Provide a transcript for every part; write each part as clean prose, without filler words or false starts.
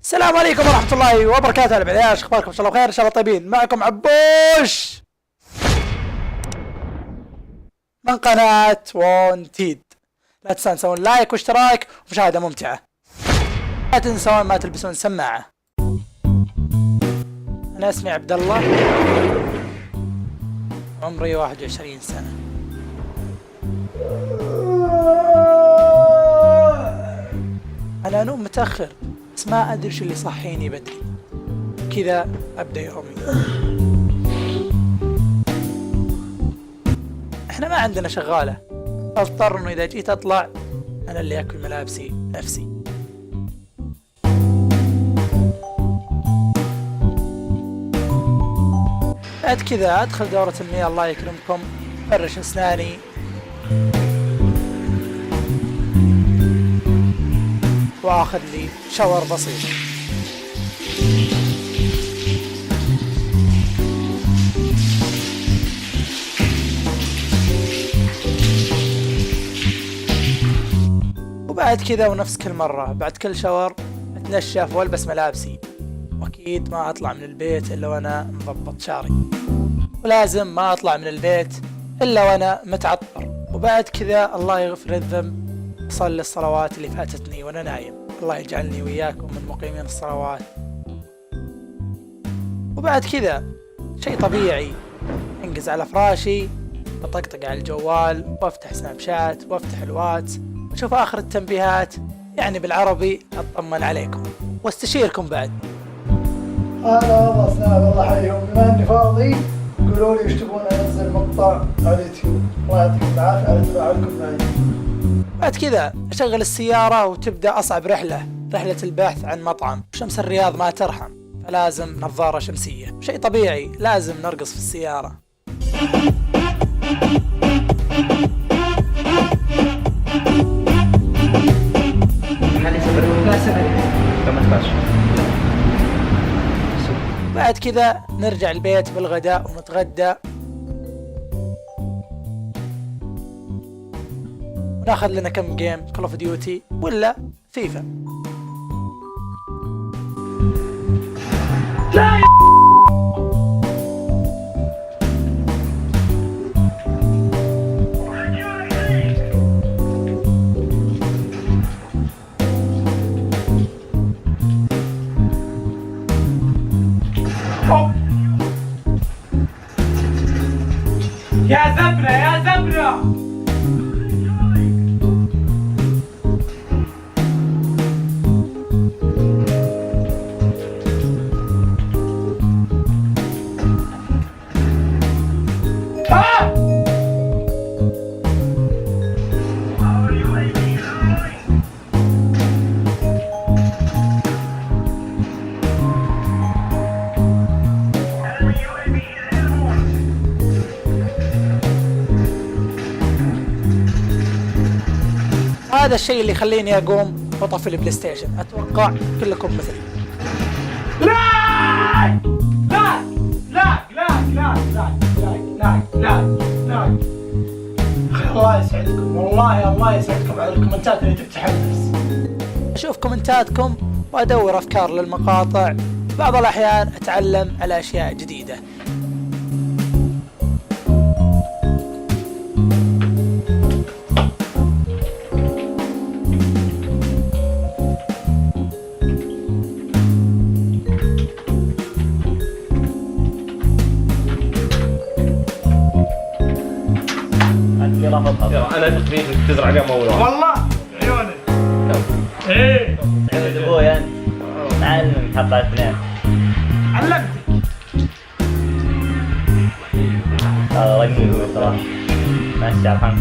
السلام عليكم ورحمة الله وبركاته. أهلا بالعياش، اخباركم ان شاء الله بخير، ان شاء الله طيبين. معكم عبوش من قناة وونتيد. لا تنسون تسوون لايك واشتراك ومشاهدة ممتعة. لا تنسون ما تلبسون سماعة. أنا اسمي عبد الله، عمري 21 سنة. أنا أنوم متأخر بس ما أدري شو اللي صحيني بدري، كذا أبدأ يومي. إحنا ما عندنا شغالة، أضطر إنه إذا جيت أطلع أنا اللي أكل ملابسي نفسي. بعد كذا أدخل دورة المياه الله يكرمكم، أفرش أسناني، وآخذ لي شاور بسيط. وبعد كذا ونفس كل مرة بعد كل شاور أتنشف وألبس ملابسي، وأكيد ما أطلع من البيت إلا وأنا مضبط شعري، ولازم ما أطلع من البيت إلا وأنا متعطر. وبعد كذا الله يغفر الذنب أصلي الصلوات اللي فاتتني وأنا نايم، الله يجعلني وياكم من مقيمين الصلوات. وبعد كذا شيء طبيعي انقز على فراشي، بطقطق على الجوال وأفتح سناب شات وأفتح الواتس وأشوف آخر التنبيهات، يعني بالعربي أطمن عليكم واستشيركم بعد. هلا والله سناب، الله يحييهم. بما اني فاضي قولوا لي ايش تبون انزل مقطع على اليوتيوب، الله يعطيكم العافيه على تفاعلكم معي. بعد كذا أشغل السيارة وتبدأ أصعب رحلة البحث عن مطعم. شمس الرياض ما ترحم، فلازم نظارة شمسية، شيء طبيعي لازم نرقص في السيارة. بعد كذا نرجع البيت بالغداء ونتغدى، وناخذ لنا كم جيم كول اوف ديوتي ولا فيفا. لا يا زبرة يا زبرة. هذا الشيء اللي يخليني أقوم وأطفي البلاي ستيشن. أتوقع كلكم مثلي. لا لا لا لا لا لا لا لا لا. الله يسعدكم، والله الله يسعدكم على الكومنتات اللي تتحمس. أشوف كومنتاتكم وأدور أفكار للمقاطع، بعض الأحيان أتعلم على أشياء جديدة. انا تخليك تزرع قمه اول واحد والله عيونك. ايه عند ابوي انت تعلم تحط على الاثنين. علمتك. هذا رقمي صراحه ماشي على 5.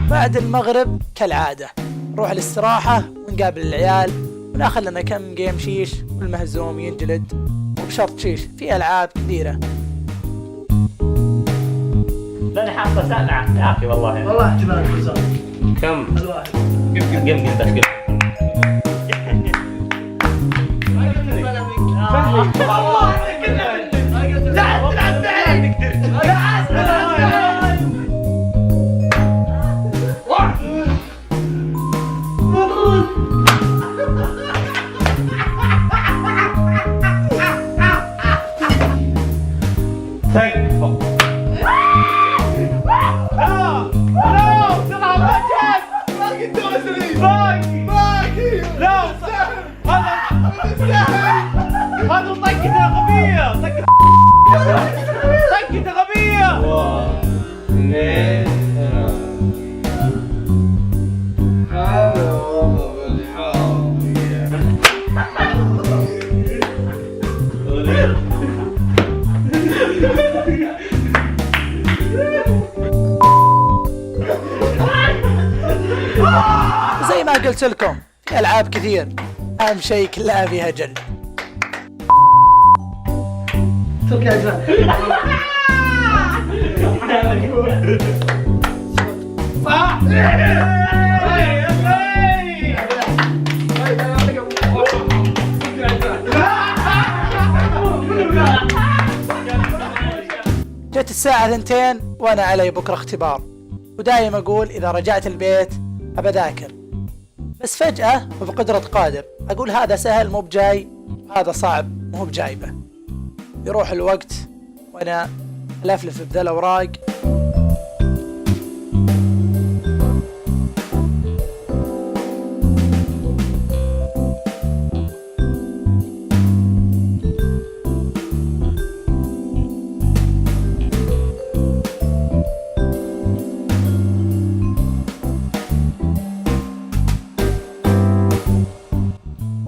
بعد المغرب كالعادة نروح الاستراحة ونقابل العيال وناخذ لنا كم جيم شيش، والمهزوم ينجلد، وبشرط شيش في ألعاب كثيرة. لاني حاطه 7 يا اخي والله. والله احتمال بالزبط. كم الواحد قم بس قم. والله لا تلعب هذا طقته غبية. طقته غبية. اثنين زي ما قلت لكم في ألعاب كثير، أهم شيء كلها فيها جل. اترك يا جماعة. جت الساعة 2 وأنا علي بكرة اختبار، ودايم أقول إذا رجعت البيت أبى أذاكر، بس فجأة وبقدرة قادر أقول هذا سهل مو بجاي، هذا صعب مو بجايبه. يروح الوقت وأنا ألفلف بذا الأوراق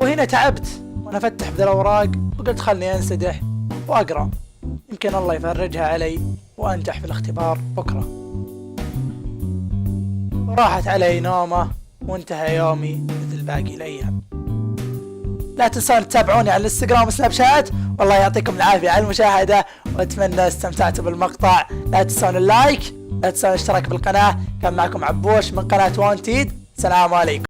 وهنا تعبت وانا افتح بذا الاوراق وقلت خلني انسدح واقرا، يمكن الله يفرجها علي وانجح في الاختبار بكره. وراحت علي نومه وانتهى يومي مثل باقي الايام. لا تنسون تتابعوني على الانستغرام وسناب شات، والله يعطيكم العافيه على المشاهده واتمنى استمتعتوا بالمقطع. لا تنسون اللايك، لا تنسون الاشتراك بالقناه. كان معكم عبوش من قناه وانتيد، سلام عليكم.